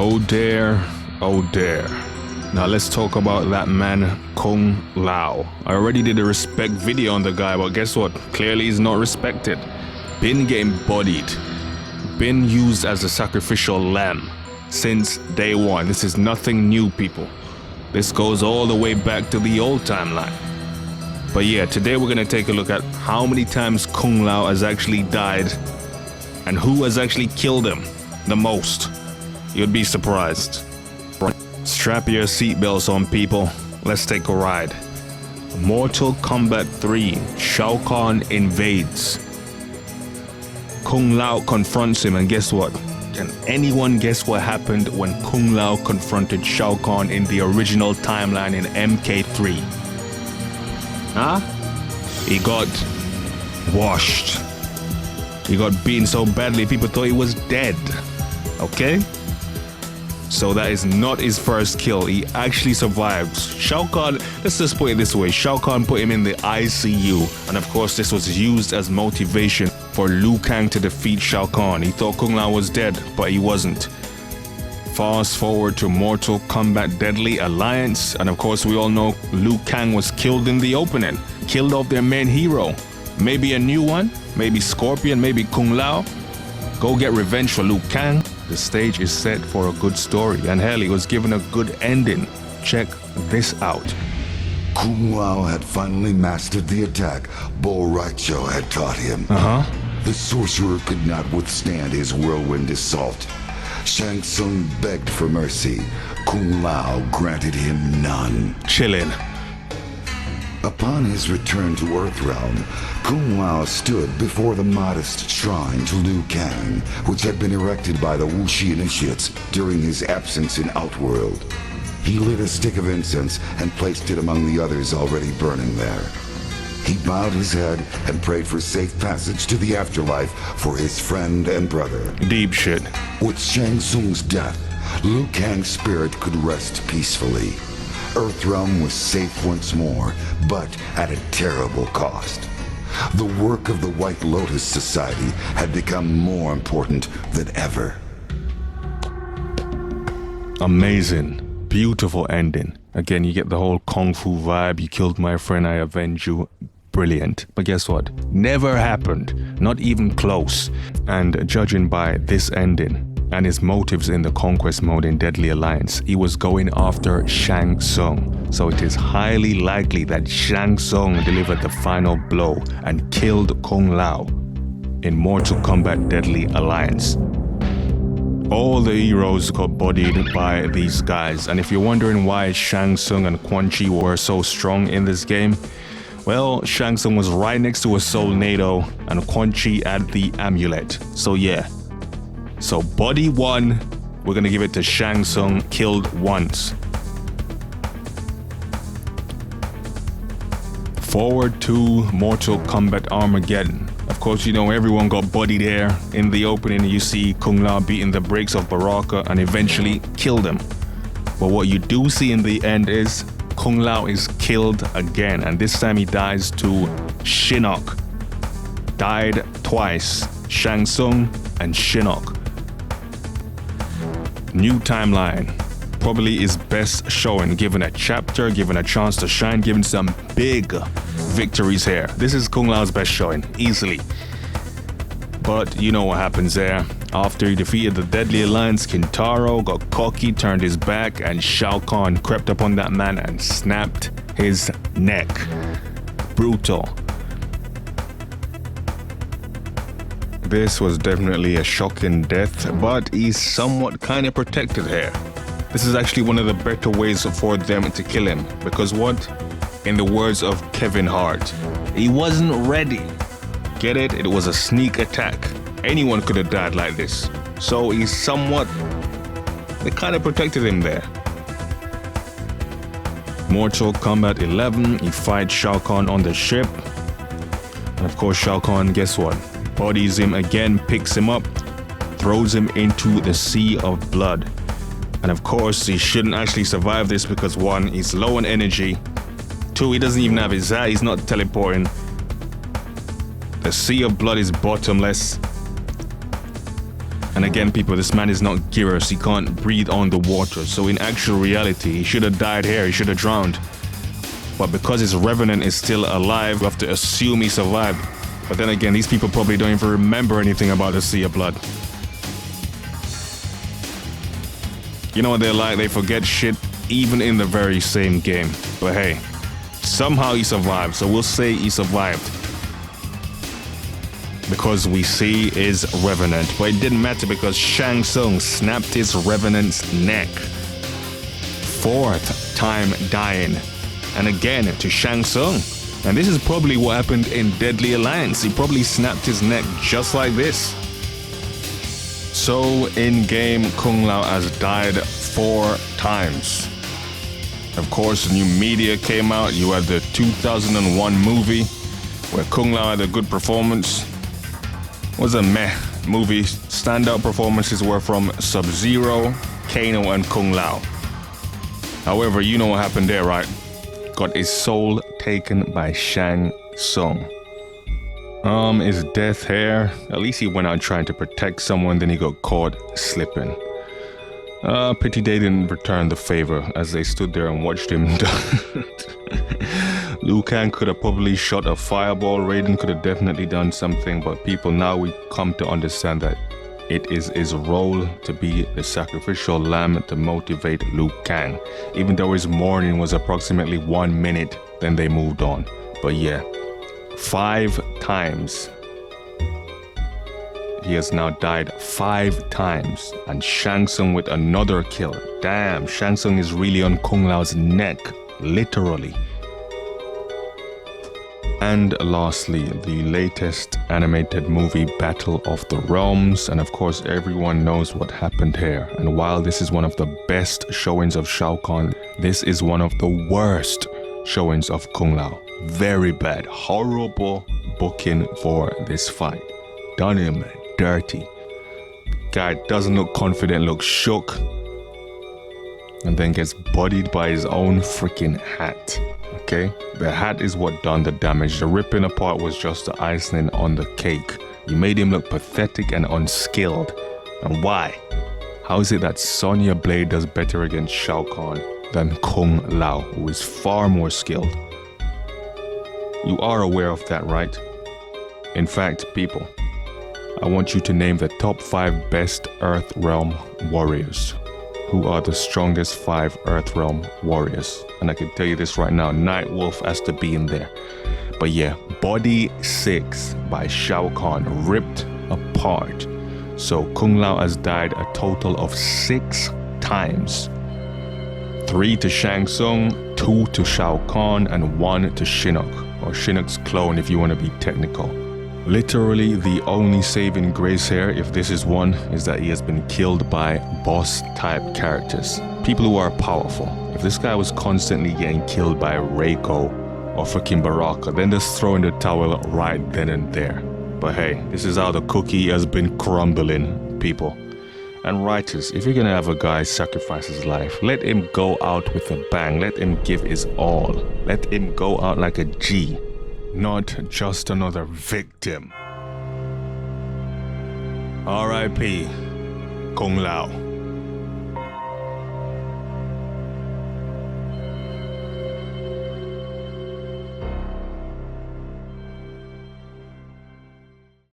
Oh dear, oh dear. Now let's talk about that man, Kung Lao. I already did a respect video on the guy, but guess what? Clearly he's not respected. Been getting bodied. Been used as a sacrificial lamb since day one. This is nothing new, people. This goes all the way back to the old timeline. But yeah, today we're gonna take a look at how many times Kung Lao has actually died and who has actually killed him the most. You'd be surprised. Strap your seatbelts on, people. Let's take a ride. Mortal Kombat 3, Shao Kahn invades. Kung Lao confronts him, and guess what? Can anyone guess what happened when Kung Lao confronted Shao Kahn in the original timeline in MK3? Huh? He got washed. He got beaten so badly people thought he was dead. Okay? So that is not his first kill. He actually survived. Shao Kahn, let's just put it this way. Shao Kahn put him in the ICU. And of course, this was used as motivation for Liu Kang to defeat Shao Kahn. He thought Kung Lao was dead, but he wasn't. Fast forward to Mortal Kombat Deadly Alliance. And of course, we all know Liu Kang was killed in the opening. Killed off their main hero. Maybe a new one. Maybe Scorpion. Maybe Kung Lao. Go get revenge for Liu Kang. The stage is set for a good story, and hell, he was given a good ending. Check this out. Kung Lao had finally mastered the attack Bo Raicho had taught him. The sorcerer could not withstand his whirlwind assault. Shang Tsung begged for mercy. Kung Lao granted him none. Chillin'. Upon his return to Earthrealm, Kung Lao stood before the modest shrine to Liu Kang, which had been erected by the Wuxi initiates during his absence in Outworld. He lit a stick of incense and placed it among the others already burning there. He bowed his head and prayed for safe passage to the afterlife for his friend and brother. Deep shit. With Shang Tsung's death, Liu Kang's spirit could rest peacefully. Earthrealm was safe once more, but at a terrible cost. The work of the White Lotus Society had become more important than ever. Amazing. Beautiful ending. Again, you get the whole Kung Fu vibe. You killed my friend, I avenge you. Brilliant. But guess what? Never happened. Not even close. And judging by this ending and his motives in the conquest mode in Deadly Alliance, he was going after Shang Tsung. So it is highly likely that Shang Tsung delivered the final blow and killed Kung Lao in Mortal Kombat Deadly Alliance. All the heroes got bodied by these guys, and if you're wondering why Shang Tsung and Quan Chi were so strong in this game, well, Shang Tsung was right next to a Soul NATO and Quan Chi had the amulet. So yeah. So body 1, we're gonna give it to Shang Tsung, killed once. Forward to Mortal Kombat Armageddon. Of course, you know everyone got bodied here. In the opening, you see Kung Lao beating the brakes of Baraka and eventually killed him. But what you do see in the end is Kung Lao is killed again, and this time he dies to Shinnok. Died twice, Shang Tsung and Shinnok. New timeline. Probably his best showing, given a chapter, given a chance to shine, given some big victories here. This is Kung Lao's best showing, easily. But you know what happens there. After he defeated the Deadly Alliance, Kintaro got cocky, turned his back, and Shao Kahn crept up on that man and snapped his neck. Brutal. This was definitely a shocking death, but he's somewhat kind of protected here. This is actually one of the better ways for them to kill him, because what? In the words of Kevin Hart, he wasn't ready. Get it? It was a sneak attack. Anyone could have died like this. So he's somewhat, they kind of protected him there. Mortal Kombat 11, he fights Shao Kahn on the ship. And of course Shao Kahn, guess what? Bodies him again, picks him up, throws him into the sea of blood. And of course, he shouldn't actually survive this because 1, he's low on energy. 2, he doesn't even have his hat, he's not teleporting. The sea of blood is bottomless. And again, people, this man is not Gyros. He can't breathe on the water. So in actual reality, he should have died here. He should have drowned. But because his Revenant is still alive, we have to assume he survived. But then again, these people probably don't even remember anything about the Sea of Blood. You know what they're like? They forget shit even in the very same game. But hey, somehow he survived. So we'll say he survived. Because we see his Revenant. But it didn't matter because Shang Tsung snapped his Revenant's neck. 4th time dying. And again to Shang Tsung. And this is probably what happened in Deadly Alliance. He probably snapped his neck just like this. So in game, Kung Lao has died 4 times. Of course, new media came out. You had the 2001 movie where Kung Lao had a good performance. It was a meh movie. Standout performances were from Sub-Zero, Kano, and Kung Lao. However, you know what happened there, right? Got his soul taken by Shang Tsung. His death here. At least he went out trying to protect someone, then he got caught slipping. Pity they didn't return the favor as they stood there and watched him. Liu Kang could have probably shot a fireball. Raiden could have definitely done something, but people, now we come to understand that it is his role to be the sacrificial lamb to motivate Liu Kang. Even though his mourning was approximately 1 minute, then they moved on. But yeah, 5 times. He has now died 5 times. And Shang Tsung with another kill. Damn, Shang Tsung is really on Kung Lao's neck. Literally. And lastly, the latest animated movie Battle of the Realms. And of course, everyone knows what happened here. And while this is one of the best showings of Shao Kahn, this is one of the worst showings of Kung Lao. Very bad, horrible booking for this fight. Done him dirty. Guy doesn't look confident, looks shook. And then gets bodied by his own freaking hat. Okay, the hat is what done the damage. The ripping apart was just the icing on the cake. You made him look pathetic and unskilled. And why? How is it that Sonya Blade does better against Shao Kahn than Kung Lao, who is far more skilled? You are aware of that, right? In fact, people, I want you to name the top 5 best Earth Realm warriors. Who are the strongest 5 Earth Realm warriors? And I can tell you this right now, Nightwolf has to be in there. But yeah, Body 6 by Shao Kahn, ripped apart. So Kung Lao has died a total of 6 times. 3 to Shang Tsung, 2 to Shao Kahn, and 1 to Shinnok, or Shinnok's clone if you want to be technical. Literally the only saving grace here, if this is one, is that he has been killed by boss type characters. People who are powerful. If this guy was constantly getting killed by Reiko or freaking Baraka, then just throw in the towel right then and there. But hey, this is how the cookie has been crumbling, people. And writers, if you're gonna have a guy sacrifice his life, let him go out with a bang. Let him give his all. Let him go out like a G. Not just another victim. R.I.P. Kung Lao.